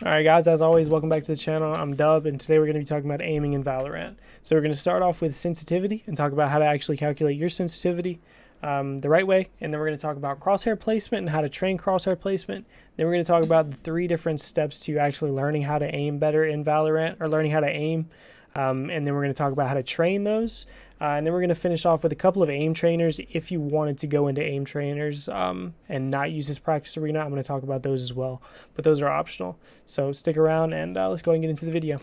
Alright guys, as always, welcome back to the channel. I'm Dub, and today we're going to be talking about aiming in Valorant. So we're going to start off with sensitivity and talk about how to actually calculate your sensitivity the right way, and then we're going to talk about crosshair placement and how to train crosshair placement. Then we're going to talk about the 3 different steps to actually learning how to aim better in Valorant, or learning how to aim, and then we're going to talk about how to train those. And then we're going to finish off with a couple of aim trainers if you wanted to go into aim trainers and not use this practice arena. I'm going to talk about those as well, but those are optional. So stick around and let's go ahead and get into the video.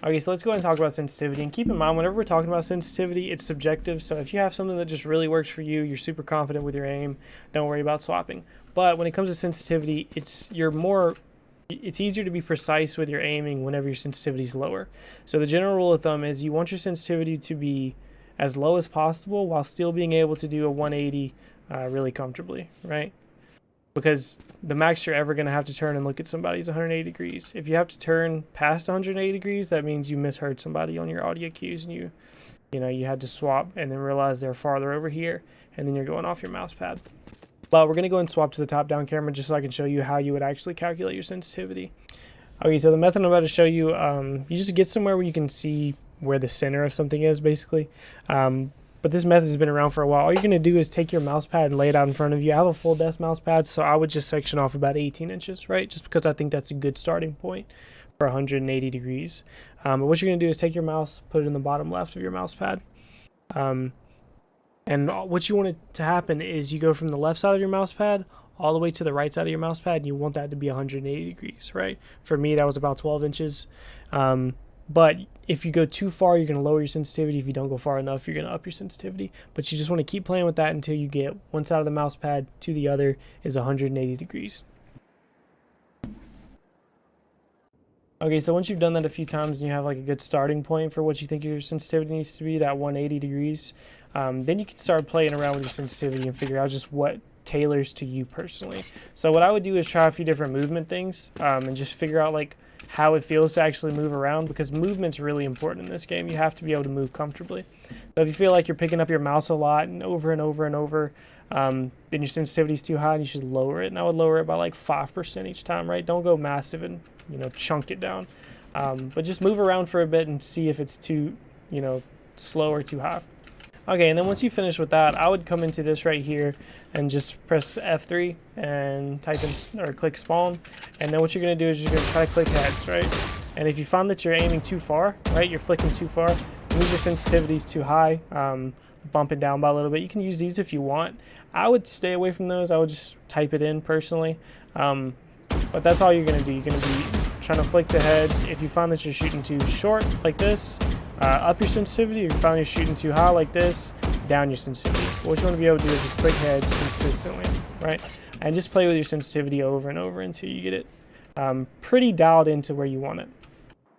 Okay, so let's go ahead and talk about sensitivity. And keep in mind, whenever we're talking about sensitivity, it's subjective. So if you have something that just really works for you, you're super confident with your aim, don't worry about swapping. But when it comes to sensitivity, it's easier to be precise with your aiming whenever your sensitivity is lower. So the general rule of thumb is you want your sensitivity to be as low as possible while still being able to do a 180 really comfortably, right? Because the max you're ever going to have to turn and look at somebody is 180 degrees. If you have to turn past 180 degrees, that means you misheard somebody on your audio cues and you had to swap and then realize they're farther over here, and then you're going off your mouse pad. But we're going to go and swap to the top-down camera just so I can show you how you would actually calculate your sensitivity. Okay, so the method I'm about to show you, you just get somewhere where you can see where the center of something is, basically. But this method has been around for a while. All you're going to do is take your mouse pad and lay it out in front of you. I have a full desk mouse pad, so I would just section off about 18 inches, right? Just because I think that's a good starting point for 180 degrees. But what you're going to do is take your mouse, put it in the bottom left of your mouse pad. And what you want it to happen is you go from the left side of your mouse pad all the way to the right side of your mouse pad, and you want that to be 180 degrees, right? For me, that was about 12 inches. But if you go too far, you're going to lower your sensitivity. If you don't go far enough, you're going to up your sensitivity. But you just want to keep playing with that until you get one side of the mouse pad to the other is 180 degrees. Okay, so once you've done that a few times and you have like a good starting point for what you think your sensitivity needs to be, that 180 degrees, then you can start playing around with your sensitivity and figure out just what tailors to you personally. So what I would do is try a few different movement things and just figure out like how it feels to actually move around, because movement's really important in this game. You have to be able to move comfortably. So if you feel like you're picking up your mouse a lot and over and over and over, then your sensitivity is too high and you should lower it. And I would lower it by like 5% each time, right? Don't go massive and chunk it down, but just move around for a bit and see if it's too slow or too high. Okay, and then once you finish with that, I would come into this right here and just press F3 and type in or click spawn. And then what you're going to do is you're going to try to click heads, right? And if you find that you're aiming too far, right, you're flicking too far, means your sensitivity is too high, bump it down by a little bit. You can use these if you want. I would stay away from those. I would just type it in personally. But that's all you're going to do. You're going to be trying to flick the heads. If you find that you're shooting too short like this, up your sensitivity. If you find you're shooting too high like this, down your sensitivity. But what you want to be able to do is just click heads consistently, right? And just play with your sensitivity over and over until you get it pretty dialed into where you want it.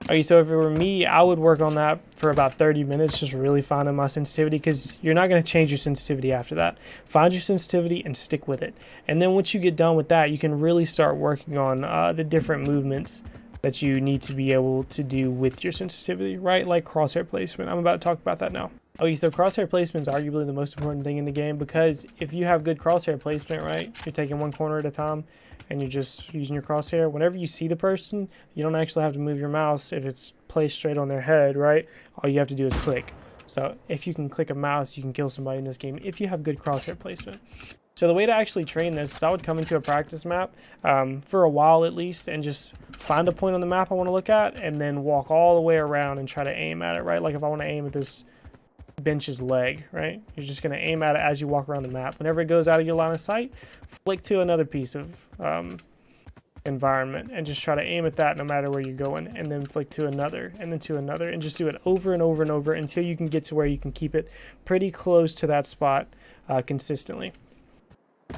Okay, so if it were me, I would work on that for about 30 minutes, just really finding my sensitivity, because you're not going to change your sensitivity after that. Find your sensitivity and stick with it. And then once you get done with that, you can really start working on the different movements that you need to be able to do with your sensitivity, right? Like crosshair placement. I'm about to talk about that now. Okay, so crosshair placement is arguably the most important thing in the game, because if you have good crosshair placement, right, you're taking one corner at a time and you're just using your crosshair. Whenever you see the person, you don't actually have to move your mouse if it's placed straight on their head, right? All you have to do is click. So if you can click a mouse, you can kill somebody in this game if you have good crosshair placement. So the way to actually train this is I would come into a practice map for a while at least, and just find a point on the map I want to look at and then walk all the way around and try to aim at it, right? Like if I want to aim at this bench's leg, right? You're just going to aim at it as you walk around the map. Whenever it goes out of your line of sight, flick to another piece of environment and just try to aim at that no matter where you're going, and then flick to another and then to another, and just do it over and over and over until you can get to where you can keep it pretty close to that spot consistently.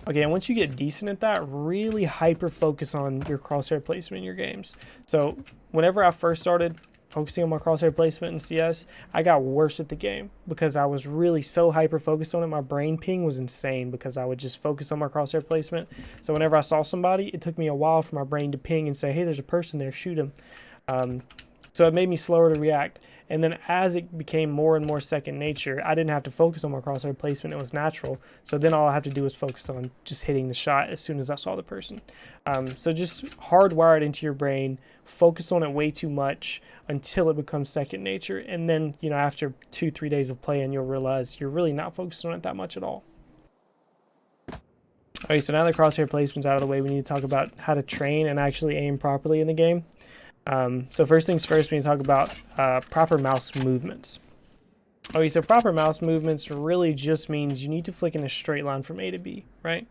Okay, and once you get decent at that, really hyper focus on your crosshair placement in your games. So whenever I first started focusing on my crosshair placement in CS, I got worse at the game because I was really so hyper focused on it. My brain ping was insane because I would just focus on my crosshair placement. So whenever I saw somebody, it took me a while for my brain to ping and say, hey, there's a person there, shoot him. So it made me slower to react. And then as it became more and more second nature, I didn't have to focus on my crosshair placement. It was natural. So then all I have to do is focus on just hitting the shot as soon as I saw the person. So just hardwired into your brain, focus on it way too much until it becomes second nature. And then, you know, after 2-3 days of playing, you'll realize you're really not focused on it that much at all. Okay, so now the crosshair placement's out of the way, we need to talk about how to train and actually aim properly in the game. So first things first, we need to talk about proper mouse movements. Okay, so proper mouse movements really just means you need to flick in a straight line from A to B, right?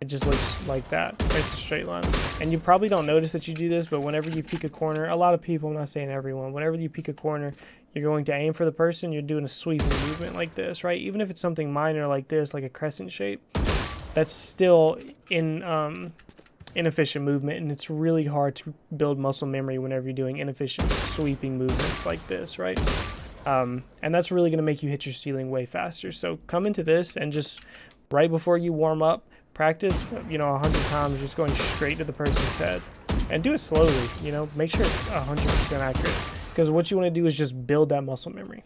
It just looks like that. It's a straight line. And you probably don't notice that you do this, but whenever you peek a corner, a lot of people, I'm not saying everyone, whenever you peek a corner, you're going to aim for the person, you're doing a sweeping movement like this, right? Even if it's something minor like this, like a crescent shape, that's still inefficient movement, and it's really hard to build muscle memory whenever you're doing inefficient sweeping movements like this, right? And that's really going to make you hit your ceiling way faster. So come into this and just right before you warm up, practice, you know, 100 times just going straight to the person's head, and do it slowly. You know, make sure it's 100% accurate, because what you want to do is just build that muscle memory.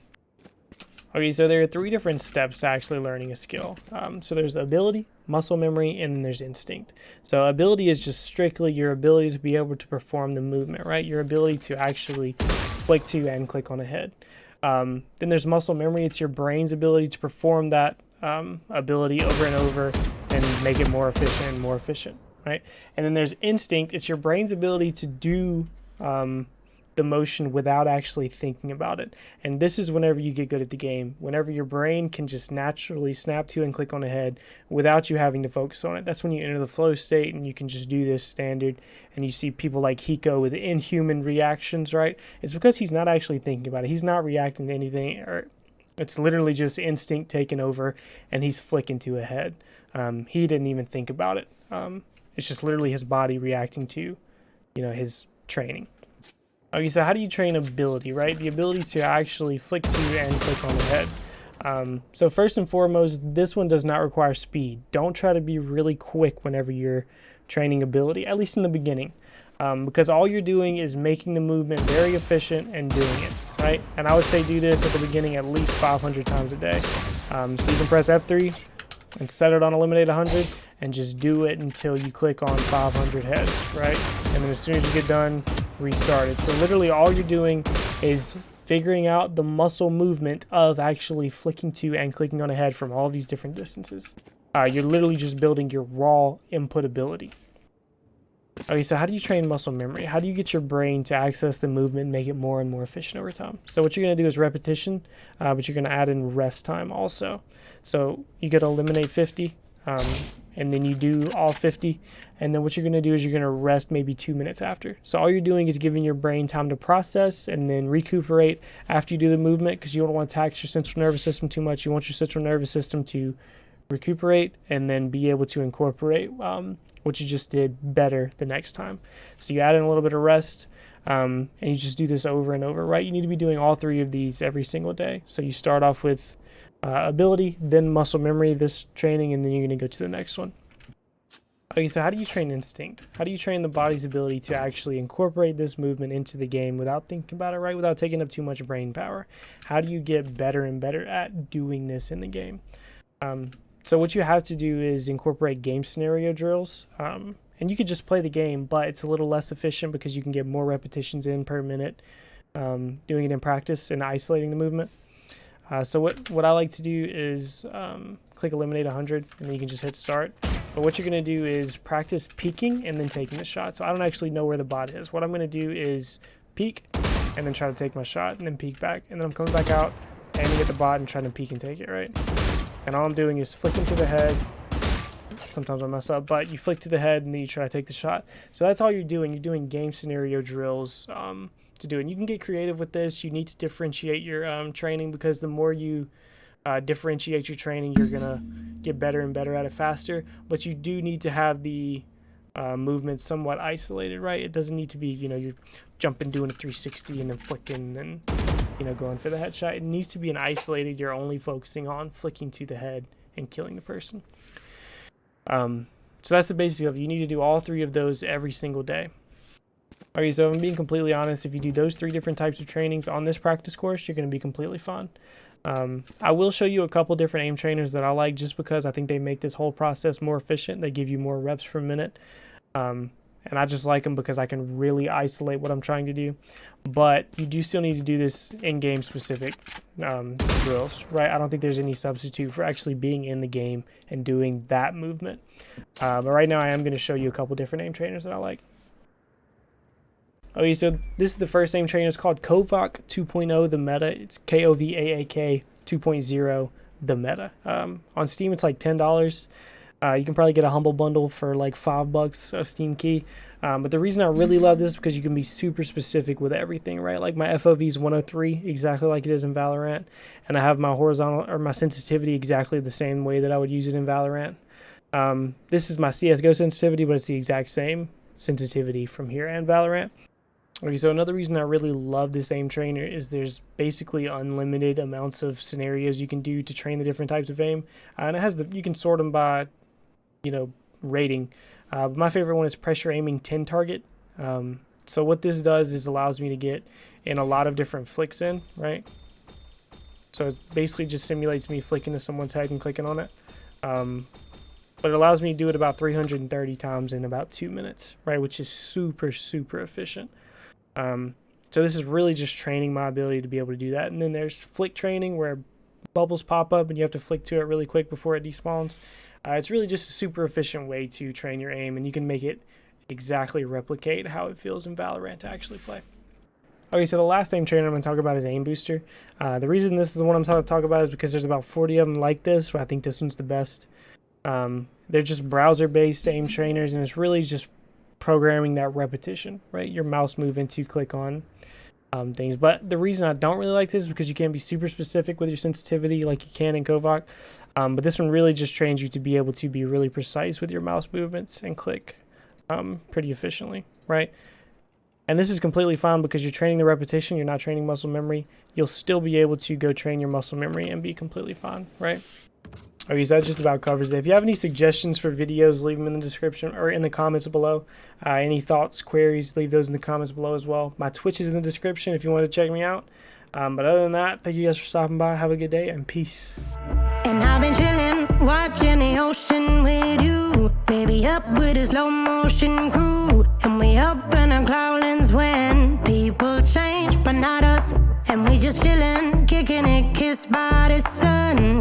Okay, so there are 3 different steps to actually learning a skill. So there's ability, muscle memory, and then there's instinct. So ability is just strictly your ability to be able to perform the movement, right? Your ability to actually flick to and click on a head. Then there's muscle memory. It's your brain's ability to perform that ability over and over and make it more efficient and more efficient, right? And then there's instinct. It's your brain's ability to do the motion without actually thinking about it. And this is whenever you get good at the game, whenever your brain can just naturally snap to and click on a head without you having to focus on it. That's when you enter the flow state and you can just do this standard. And you see people like Hiko with inhuman reactions, right? It's because he's not actually thinking about it. He's not reacting to anything, or it's literally just instinct taking over, and he's flicking to a head. He didn't even think about it. It's just literally his body reacting to, you know, his training. Okay, so how do you train ability, right? The ability to actually flick to and click on the head. So first and foremost, this one does not require speed. Don't try to be really quick whenever you're training ability, at least in the beginning, because all you're doing is making the movement very efficient and doing it, right? And I would say do this at the beginning at least 500 times a day. So you can press F3 and set it on eliminate 100 and just do it until you click on 500 heads, right? And then as soon as you get done, restart it. So literally all you're doing is figuring out the muscle movement of actually flicking to and clicking on a head from all these different distances. You're literally just building your raw input ability. Okay, so how do you train muscle memory? How do you get your brain to access the movement and make it more and more efficient over time? So what you're going to do is repetition, but you're going to add in rest time also. So you get to eliminate 50, and then you do all 50, and then what you're going to do is you're going to rest maybe 2 minutes after. So all you're doing is giving your brain time to process and then recuperate after you do the movement, because you don't want to tax your central nervous system too much. You want your central nervous system to recuperate and then be able to incorporate what you just did better the next time. So you add in a little bit of rest, and you just do this over and over, right? You need to be doing all 3 of these every single day. So you start off with ability, then muscle memory, this training, and then you're going to go to the next one. Okay, so how do you train instinct? How do you train the body's ability to actually incorporate this movement into the game without thinking about it, right? Without taking up too much brain power? How do you get better and better at doing this in the game? So what you have to do is incorporate game scenario drills. And you could just play the game, but it's a little less efficient because you can get more repetitions in per minute doing it in practice and isolating the movement. So what I like to do is click eliminate 100, and then you can just hit start. But what you're going to do is practice peeking and then taking the shot. So I don't actually know where the bot is. What I'm going to do is peek and then try to take my shot and then peek back. And then I'm coming back out, aiming at the bot and trying to peek and take it, right? And all I'm doing is flicking to the head. Sometimes I mess up, but you flick to the head and then you try to take the shot. So that's all you're doing. You're doing game scenario drills to do it. And you can get creative with this. You need to differentiate your training, because the more you differentiate your training, you're going to get better and better at it faster. But you do need to have the movement somewhat isolated, right? It doesn't need to be, you know, you're jumping, doing a 360 and then flicking and, you know, going for the headshot. It needs to be an isolated, you're only focusing on flicking to the head and killing the person. So that's the basic of it. You need to do all 3 of those every single day. Okay, so if I'm being completely honest, if you do those 3 different types of trainings on this practice course, you're going to be completely fine. I will show you a couple different aim trainers that I like just because I think they make this whole process more efficient. They give you more reps per minute. And I just like them because I can really isolate what I'm trying to do. But you do still need to do this in-game specific drills, right? I don't think there's any substitute for actually being in the game and doing that movement. But right now I am going to show you a couple different aim trainers that I like. Okay, so this is the first aim trainer. It's called Kovac 2.0 The Meta. It's Kovaak 2.0 The Meta. On Steam, it's like $10. You can probably get a humble bundle for like $5, a Steam key. But the reason I really love this is because you can be super specific with everything, right? Like my FOV is 103, exactly like it is in Valorant. And I have my horizontal or my sensitivity exactly the same way that I would use it in Valorant. This is my CSGO sensitivity, but it's the exact same sensitivity from here and Valorant. Okay, so another reason I really love this aim trainer is there's basically unlimited amounts of scenarios you can do to train the different types of aim. And it has you can sort them by, rating. But my favorite one is pressure aiming 10 target. So what this does is allows me to get in a lot of different flicks in, right? So it basically just simulates me flicking to someone's head and clicking on it. But it allows me to do it about 330 times in about 2 minutes, right? Which is super, super efficient. So this is really just training my ability to be able to do that. And then there's flick training where bubbles pop up and you have to flick to it really quick before it despawns. It's really just a super efficient way to train your aim, and you can make it exactly replicate how it feels in Valorant to actually play. Okay, so the last aim trainer I'm going to talk about is Aim Booster. The reason this is the one I'm going to talk about is because there's about 40 of them like this, but I think this one's the best. They're just browser-based aim trainers, and it's really just programming that repetition, right? Your mouse movement to click on things. But the reason I don't really like this is because you can't be super specific with your sensitivity like you can in Kovac. But this one really just trains you to be able to be really precise with your mouse movements and click pretty efficiently, right? And this is completely fine because you're training the repetition, you're not training muscle memory. You'll still be able to go train your muscle memory and be completely fine, right? Okay, so that just about covers it. If you have any suggestions for videos, leave them in the description or in the comments below. Any thoughts, queries, leave those in the comments below as well. My Twitch is in the description if you want to check me out. But other than that, thank you guys for stopping by. Have a good day and peace. And I've been chilling, watching the ocean with you. Baby, up with a slow motion crew. And we up in our cloudlands when people change, but not us. And we just chilling.